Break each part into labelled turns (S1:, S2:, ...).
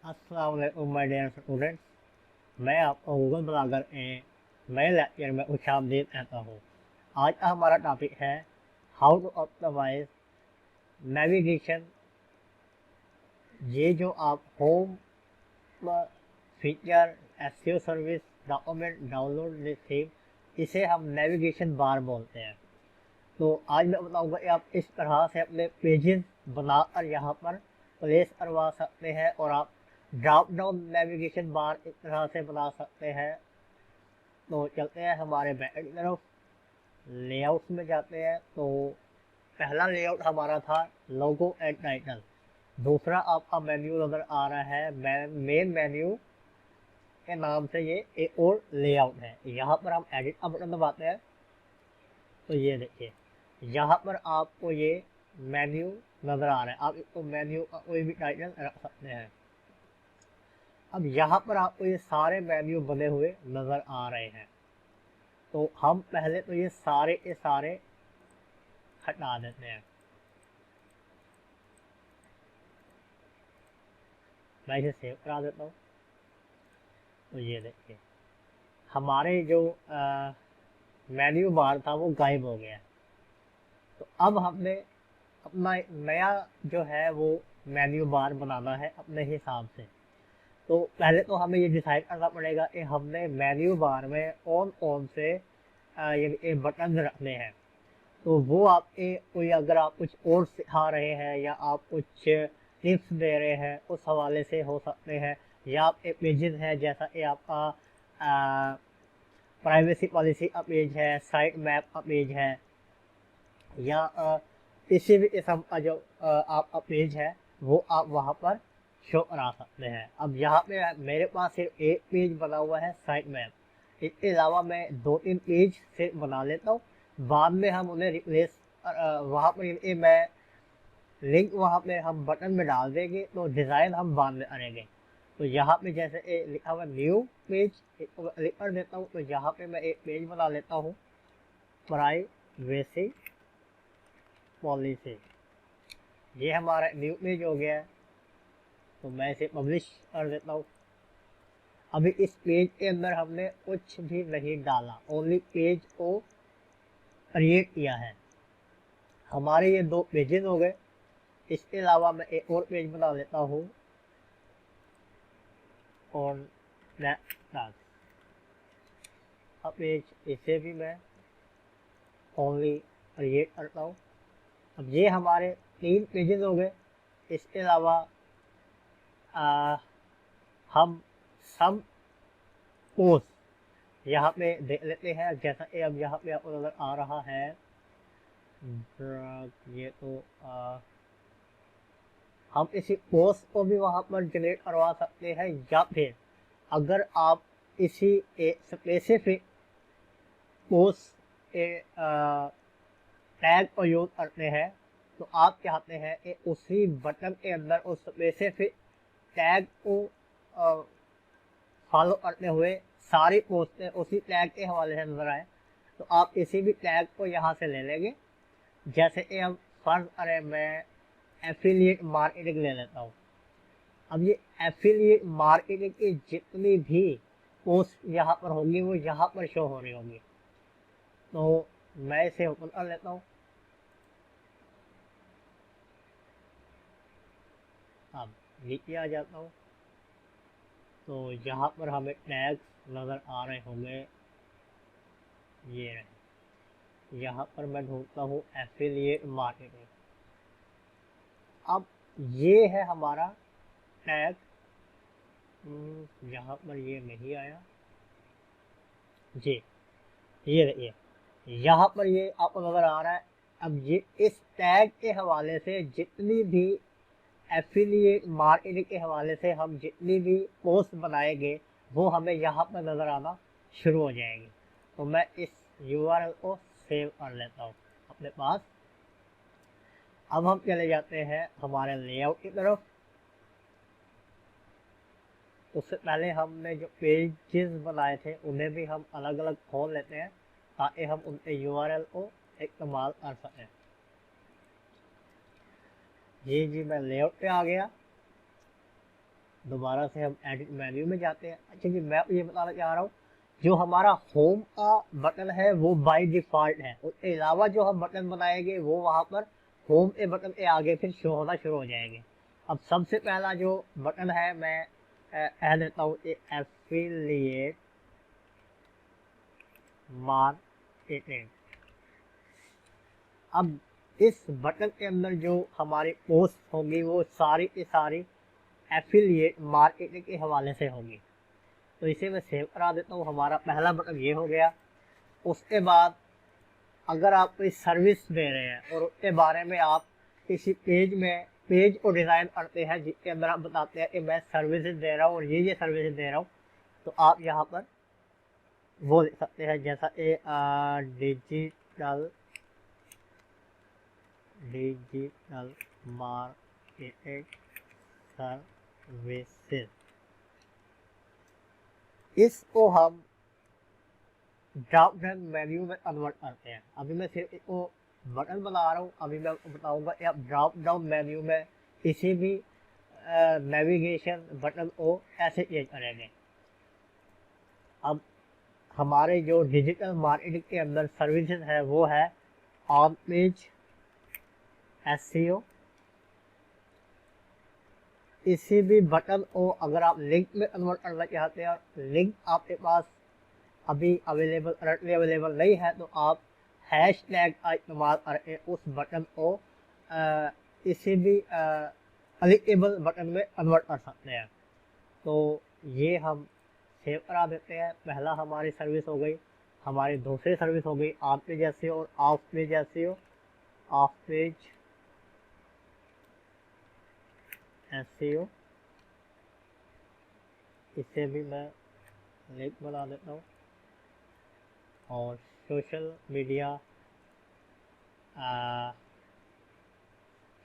S1: अस्सलाम वालेकुम my dear students. मैं आपको गूगल ब्लॉगर नए लेक्चर में खुशामदीद कहता हूँ। आज का हमारा टॉपिक है हाउ टू ऑप्टिमाइज नेविगेशन। ये जो आप home feature SEO service document download receive, इसे हम नेविगेशन बार बोलते हैं। तो आज मैं बताऊंगा कि आप इस तरह से अपने पेजेस बनाकर यहाँ पर प्लेस करवा सकते हैं और आप ड्रॉप डाउन नेविगेशन बार इस तरह से बना सकते हैं। तो चलते हैं हमारे बैक की तरफ, लेआउट्स में जाते हैं। तो पहला लेआउट हमारा था लोगो एंड टाइटल। दूसरा आपका मेन्यू नजर आ रहा है, मेन मेन्यू के नाम से ये एक और लेआउट है। यहाँ पर हम एडिट का बटन दबाते हैं तो ये देखिए यहाँ पर आपको ये मेन्यू नजर आ रहा है। आप इसको मेन्यू का कोई भी टाइटल रख सकते हैं। अब यहाँ पर आपको ये सारे मेन्यू बने हुए नजर आ रहे हैं। तो हम पहले तो ये सारे के सारे हटा देते हैं। मैं इसे सेव करा देता हूँ। तो ये देखिए हमारे जो मेन्यू बार था वो गायब हो गया। तो अब हमने अपना नया जो है वो मेन्यू बार बनाना है अपने हिसाब से। तो पहले तो हमें ये डिसाइड करना पड़ेगा कि हमने मेन्यू बार में कौन से ये बटन रखने हैं। तो वो आपके कोई अगर आप कुछ और सिखा रहे हैं या आप कुछ टिप्स दे रहे हैं उस हवाले से हो सकते हैं, या आप एक पेजेस है जैसा कि आपका प्राइवेसी पॉलिसी का पेज है, साइट मैप का पेज है, या किसी भी किस्म का जो आपका पेज है वो आप वहाँ पर शो करा सकते हैं। अब यहाँ पे मेरे पास सिर्फ एक पेज बना हुआ है साइट मैप। इसके अलावा मैं 2-3 पेज सिर्फ बना लेता हूँ, बाद में हम उन्हें रिप्लेस वहाँ पर मैं लिंक वहाँ पे हम बटन में डाल देंगे तो डिज़ाइन हम बाद में करेंगे। तो यहाँ पे जैसे लिखा हुआ न्यू पेज क्लिक कर देता हूँ। तो यहाँ पे मैं एक पेज बना लेता हूँ, प्राइवेसी पॉलिसी। ये हमारा न्यू पेज हो गया है। तो मैं इसे पब्लिश कर देता हूँ। अभी इस पेज के अंदर हमने कुछ भी नहीं डाला, ओनली पेज को क्रिएट किया है। हमारे ये 2 पेजेस हो गए। इसके अलावा मैं एक और पेज बना लेता हूँ और अब पेज इसे भी मैं ओनली क्रिएट करता हूँ। अब ये हमारे 3 पेजेस हो गए। इसके अलावा हम सम पोस्ट यहाँ पे देख लेते हैं। जैसा कि अब यहाँ पे आपको नजर आ रहा है, ये तो हम इसी पोस्ट को भी वहाँ पर जनरेट करवा सकते हैं, या फिर अगर आप इसी स्पेसिफिक पोस्ट के टैग को यूज करते हैं तो आप चाहते हैं कि उसी बटन के अंदर उस स्पेसिफिक टैग को फॉलो करते हुए सारी पोस्टें उसी टैग के हवाले से नजर आए, तो आप किसी भी टैग को यहाँ से ले लेंगे। जैसे कि हम फर्ज करें मैं एफिलिएट मार्केटिंग ले लेता हूँ। अब ये एफिलिएट मार्केटिंग की जितनी भी पोस्ट यहाँ पर होंगी वो यहाँ पर शो हो रही होंगी। तो मैं इसे ओपन कर लेता हूँ। अब नीचे आ जाता हूँ। तो यहाँ पर हमें टैग्स नज़र आ रहे होंगे, ये रहे। यहाँ पर मैं ढूंढता हूँ एफिलिएट मार्केटिंग। अब ये है हमारा टैग। यहाँ पर ये नहीं आया जी, ये देखिए यहाँ पर ये आपको नज़र आ रहा है। अब ये इस टैग के हवाले से जितनी भी एफिलिएट मार्केटिंग के हवाले से हम जितनी भी पोस्ट बनाएंगे वो हमें यहाँ पर नज़र आना शुरू हो जाएगी। तो मैं इस यूआरएल को सेव कर लेता हूँ अपने पास। अब हम चले जाते हैं हमारे लेआउट की तरफ। उससे पहले हमने जो पेजेस बनाए थे उन्हें भी हम अलग अलग खोल लेते हैं ताकि हम उनके यूआरएल को इस्तेमाल कर सकें। जी मैं लेआउट पे आ गया। दोबारा से हम एडिट मेन्यू में जाते हैं। अच्छा जी, मैं ये बताना चाह रहा हूँ, जो हमारा होम का बटन है वो बाय डिफ़ॉल्ट है, उसके अलावा जो हम बटन बनाएंगे वो वहाँ पर होम के बटन के आगे फिर शो होना शुरू हो जाएंगे। अब सबसे पहला जो बटन है मैं कह देता हूँ एफिलिएट मार्केटिंग। अब इस बटन के अंदर जो हमारी पोस्ट होगी वो सारी की सारी एफिलिएट मार्केटिंग के हवाले से होगी। तो इसे मैं सेव करा देता हूँ। हमारा पहला बटन ये हो गया। उसके बाद अगर आप कोई सर्विस दे रहे हैं और उसके बारे में आप किसी पेज में पेज को डिज़ाइन करते हैं जिसके अंदर आप बताते हैं कि मैं सर्विसेज दे रहा हूँ और ये सर्विसेज दे रहा हूँ, तो आप यहाँ पर वो लिख सकते हैं, जैसा डिजिटल मार्केटिंग सर्विसेज। इसको हम ड्रॉप डाउन मेन्यू में कन्वर्ट करते हैं। अभी मैं सिर्फ इसको बटन बना रहा हूँ, अभी मैं बताऊंगा कि आप ड्रॉप डाउन मेन्यू में किसी भी नेविगेशन बटन को ऐसे चेंज करेंगे। अब हमारे जो डिजिटल मार्केटिंग के अंदर सर्विसेज है वो है ऑन पेज एसईओ। किसी भी बटन को अगर आप लिंक में कन्वर्ट करना चाहते हैं और लिंक आपके पास अभी करंटली अवेलेबल नहीं है, तो आप हैश टैग का इस्तेमाल करके उस बटन को किसी भी एलिजिबल बटन में कन्वर्ट कर सकते हैं। तो ये हम सेव करा देते हैं। पहला हमारी सर्विस हो गई। हमारी दूसरी सर्विस हो गई ऑन पेज एसईओ और of page SEO. Of page SEO, इसे भी मैं लिंक बना देता हूँ। और सोशल मीडिया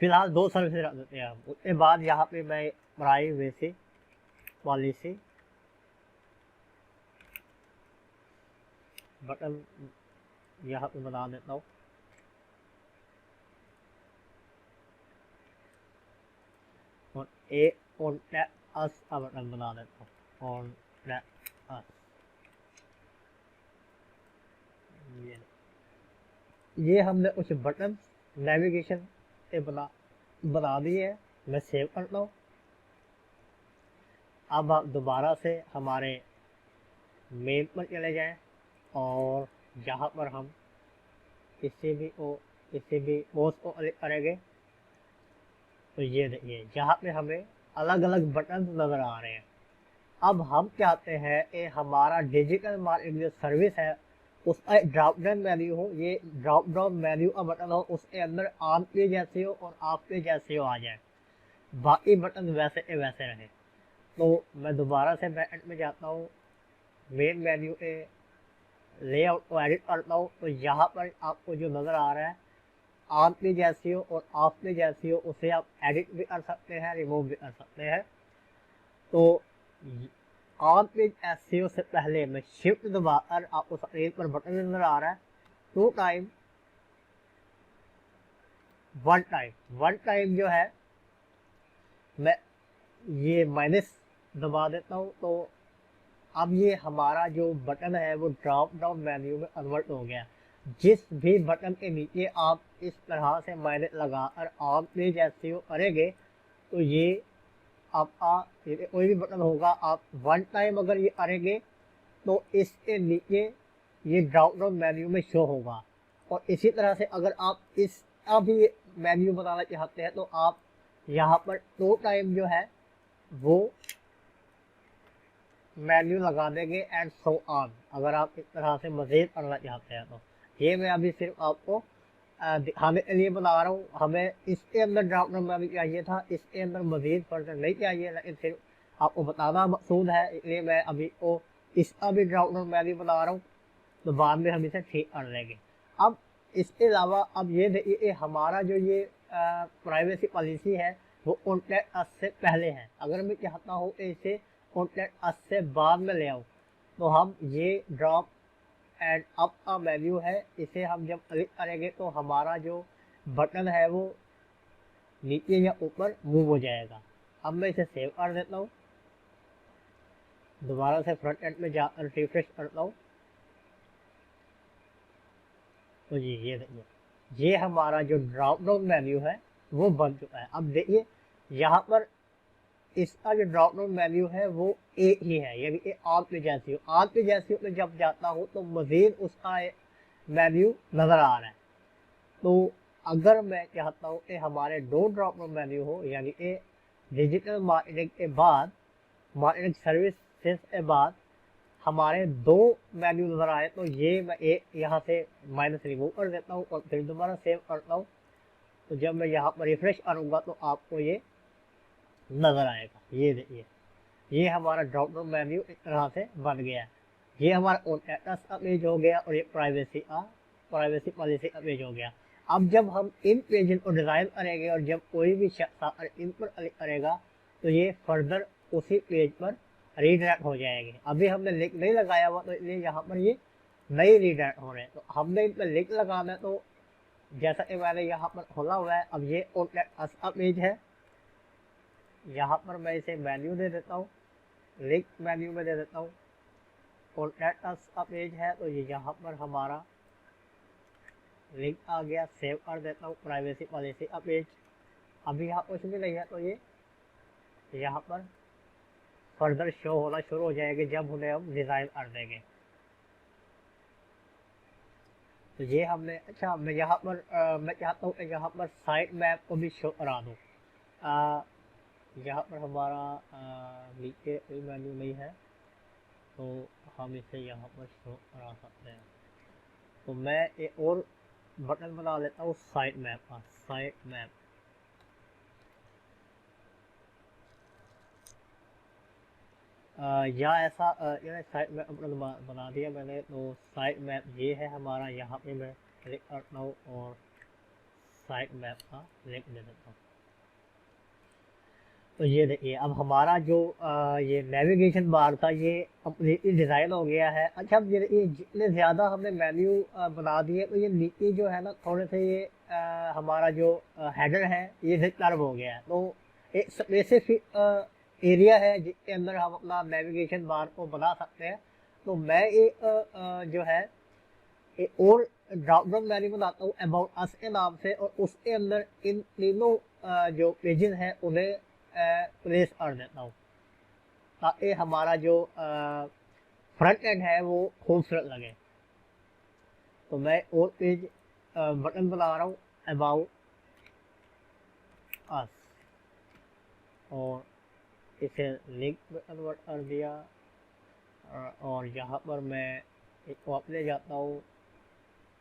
S1: फिलहाल 2 सर्विसेज रख देते हैं हम। उसके बाद यहाँ पे मैं प्राइवेसी पॉलिसी बटन यहाँ पे बना देता हूँ। और कॉन्टैक्ट अस का बटन बना देता हूँ, कॉन्टैक्ट अस। ये हमने कुछ बटन नेविगेशन से बना दिए हैं। मैं सेव करता हूँ। अब आप दोबारा से हमारे मेल पर चले जाएं और जहाँ पर हम किसी भी पोस्ट को क्लिक करेंगे तो ये देखिए जहाँ पे हमें अलग अलग बटन नज़र आ रहे हैं। अब हम चाहते हैं कि हमारा डिजिटल मार्केटिंग जो सर्विस है उसका ड्रॉप डाउन मेन्यू हो, ये ड्रॉप डाउन मेन्यू का बटन हो, उसके अंदर ऑन पेज एसईओ और ऑफ पेज एसईओ आ जाए, बाकी बटन वैसे के वैसे रहे। तो मैं दोबारा से बैक में जाता हूँ, मेन मेन्यू के लेआउट को एडिट करता हूँ। तो यहाँ पर आपको जो नज़र आ रहा है ऑन पेज एसईओ और ऑफ पेज एसईओ, उसे आप एडिट भी कर सकते हैं, रिमूव भी कर सकते हैं। तो ऑन पेज एसईओ से पहले मैं शिफ्ट दबाकर आपको स्क्रीन पर बटन नजर आ रहा है 2 टाइम 1 टाइम जो है मैं ये माइनस दबा देता हूँ। तो अब ये हमारा जो बटन है वो ड्रॉप डाउन मेन्यू में कन्वर्ट हो गया। जिस भी बटन के नीचे आप इस तरह से माइनस लगाकर ऑन पेज एसईओ करेंगे तो ये आपका कोई भी बटन होगा, आप 1 टाइम अगर ये करेंगे तो इसके नीचे ये ड्रॉप डाउन मेन्यू में शो होगा। और इसी तरह से अगर आप इसका भी मेन्यू बनाना चाहते हैं तो आप यहाँ पर 2 टाइम जो है वो मेन्यू लगा देंगे एंड सो ऑन, अगर आप इस तरह से मज़ीद करना चाहते हैं तो। ये मैं अभी सिर्फ आपको दिखाने के लिए बना रहा हूँ। हमें इसके अंदर ड्रॉप डाउन मेन्यू चाहिए था, इसके अंदर मज़ीद फर्दर नहीं चाहिए, लेकिन सिर्फ आपको बताना मकसूद है, इसलिए मैं अभी को इसका भी ड्रॉप डाउन मेन्यू बना रहा हूँ। तो बाद में हम इसे ठीक कर लेंगे। अब इसके अलावा अब ये देखिए हमारा जो ये प्राइवेसी पॉलिसी है वो कॉन्टैक्ट अस से पहले है। अगर मैं चाहता हूँ कि इसे कॉन्टैक्ट अस से बाद में ले आऊँ तो हम ये ड्रॉप एंड अप का मेन्यू है, इसे हम जब क्लिक करेंगे तो हमारा जो बटन है वो नीचे या ऊपर मूव हो जाएगा। अब मैं इसे सेव कर देता हूँ। दोबारा से फ्रंट एंड में जा रिफ्रेश करता हूँ तो जी ये देखिए, ये हमारा जो ड्रॉप डाउन मेन्यू है वो बन चुका है। अब देखिए यहाँ पर इसका जो ड्रॉप डाउन मेन्यू है वो ए ही है, यानी कि आप पे जैसी हो, आप पे जैसी हो में जब जाता हूँ तो मजीद उसका मेन्यू नज़र आ रहा है। तो अगर मैं चाहता हूँ कि हमारे दो ड्रॉप डाउन मेन्यू हो, यानी कि डिजिटल मार्केटिंग के बाद, मार्केटिंग सर्विसेज के बाद हमारे दो मेन्यू नज़र आए, तो ये मैं एक यहाँ से माइनस रिमूव कर देता हूँ और फिर दोबारा सेव करता हूँ। तो जब मैं यहाँ पर रिफ्रेश करूँगा तो आपको ये नज़र आएगा। ये देखिए, ये हमारा ड्रॉप डाउन मेन्यू इस तरह से बन गया है। ये हमारा स्टेटस का पेज हो गया और ये प्राइवेसी पॉलिसी का पेज हो गया। अब जब हम इन पेज को डिज़ाइन करेंगे और जब कोई भी शख्स इन पर क्लिक करेगा तो ये फर्दर उसी पेज पर रीडायरेक्ट हो जाएंगे। अभी हमने लिंक नहीं लगाया हुआ तो इसलिए यहाँ पर ये नहीं रीडायरेक्ट हो रहे हैं। तो हमने इन पर लिंक लगाना है, तो जैसा कि मैंने यहाँ पर खोला हुआ है, अब ये स्टेटस का पेज है। यहाँ पर मैं इसे मेन्यू दे देता हूँ, लिंक मेन्यू में दे देता हूँ। स्टेटस का पेज है तो ये यहाँ पर हमारा लिंक आ गया, सेव कर देता हूँ। प्राइवेसी पॉलिसी का पेज, अभी यहाँ कुछ भी नहीं है तो ये यहाँ पर फर्दर शो होना शुरू हो जाएंगे जब उन्हें हम डिज़ाइन कर देंगे। तो ये हमने, अच्छा मैं यहाँ पर मैं चाहता हूँ कि यहाँ पर साइट मैप को भी शो करा दूँ। यहाँ पर हमारा नीचे कोई मेन्यू नहीं है तो हम इसे यहाँ पर शो करा सकते हैं। तो मैं एक और बटन बना लेता हूँ साइट मैप का, साइट मैप। या ऐसा साइट मैप बना दिया मैंने। तो साइट मैप ये है हमारा, यहाँ पे मैं क्लिक करता हूँ और साइट मैप का लिंक दे देता हूँ। तो ये देखिए, अब हमारा जो ये नेविगेशन बार था ये कम्प्लीटली डिज़ाइन हो गया है। अच्छा, अब ये जितने ज़्यादा हमने मेन्यू बना दिए तो ये नीचे जो है ना थोड़े से ये हमारा जो हेडर है ये डिस्टर्ब हो गया है। तो एक स्पेसिफिक एरिया है जिसके अंदर हम अपना नेविगेशन बार को बना सकते हैं। तो मैं एक जो है एक और ड्रॉप डाउन मेन्यू बनाता हूँ अबाउट अस के नाम से, और उसके अंदर इन तीनों जो पेजेस हैं उन्हें प्लेस कर देता हूँ ताकि हमारा जो फ्रंट एंड है वो खूबसूरत लगे। तो मैं और पेज बटन बना रहा हूँ अबाउट अस और इसे लिंक में कन्वर्ट कर दिया, और यहाँ पर मैं एक अप ले जाता हूँ,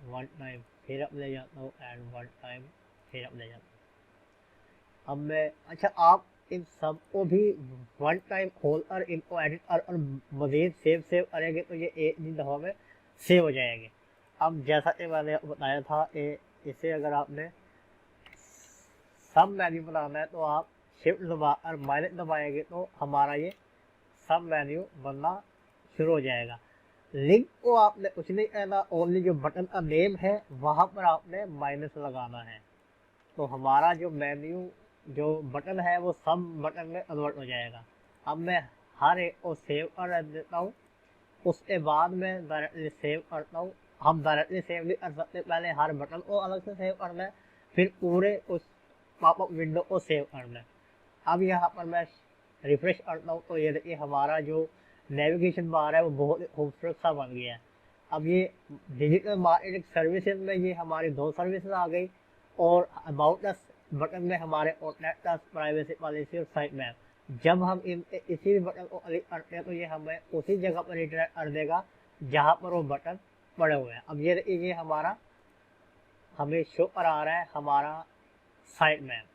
S1: वन टाइम फिर अप ले जाता हूँ एंड वन टाइम फिर अप ले जाता हूँ। अब मैं, अच्छा आप इन सब को भी वन टाइम खोल कर इनको एडिट कर और मज़ीद सेव करेंगे तो ये एक दिन दफ़ा में सेव हो जाएंगे। अब जैसा कि मैंने बताया था इसे अगर आपने सब मेन्यू बनाना है तो आप शिफ्ट दबा और माइनस दबाएंगे तो हमारा ये सब मेन्यू बनना शुरू हो जाएगा। लिंक को आपने कुछ नहीं कहना, ओनली जो बटन का नेम है वहाँ पर आपने माइनस लगाना है। तो हमारा जो मेन्यू जो बटन है वो सब बटन में कन्वर्ट हो जाएगा। अब मैं हर एक को सेव कर देता हूँ, उसके बाद में डायरेक्टली सेव करता हूँ। हम डायरेक्टली सेव नहीं कर सकते, पहले हर बटन को अलग से सेव करना है, फिर पूरे उस पॉपअप विंडो को सेव करना है। अब यहाँ पर मैं रिफ्रेश करता हूँ तो ये देखिए हमारा जो नेविगेशन बार है वो बहुत ही खूबसूरत सा बन गया है। अब ये डिजिटल मार्केटिंग सर्विसेज में ये हमारी दो सर्विसेज आ गई, और अबाउट अस बटन में हमारे स्टेटस, प्राइवेसी पॉलिसी और साइट मैप। जब हम इसी भी बटन को क्लिक करते हैं तो ये हमें उसी जगह पर रिडायरेक्ट कर देगा जहाँ पर वो बटन पड़े हुए हैं। अब ये हमारा हमें शो कर आ रहा है हमारा साइट मैप।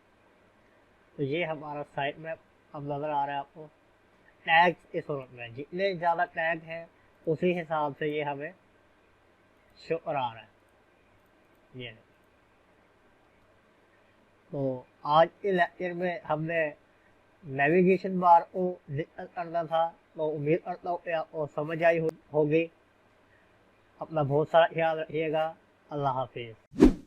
S1: तो ये हमारा साइट मैप अब नज़र आ रहा है आपको। टैग्स इस सूरत में जितने ज़्यादा टैग हैं उसी हिसाब से ये हमें शो कर आ रहा है। ये तो आज के लेक्चर में हमने नेविगेशन बार को डिस्कस करना था, तो उम्मीद करता हूँ कि आपको समझ आई होगी। अपना बहुत सारा ख्याल रखिएगा। अल्लाह हाफिज़।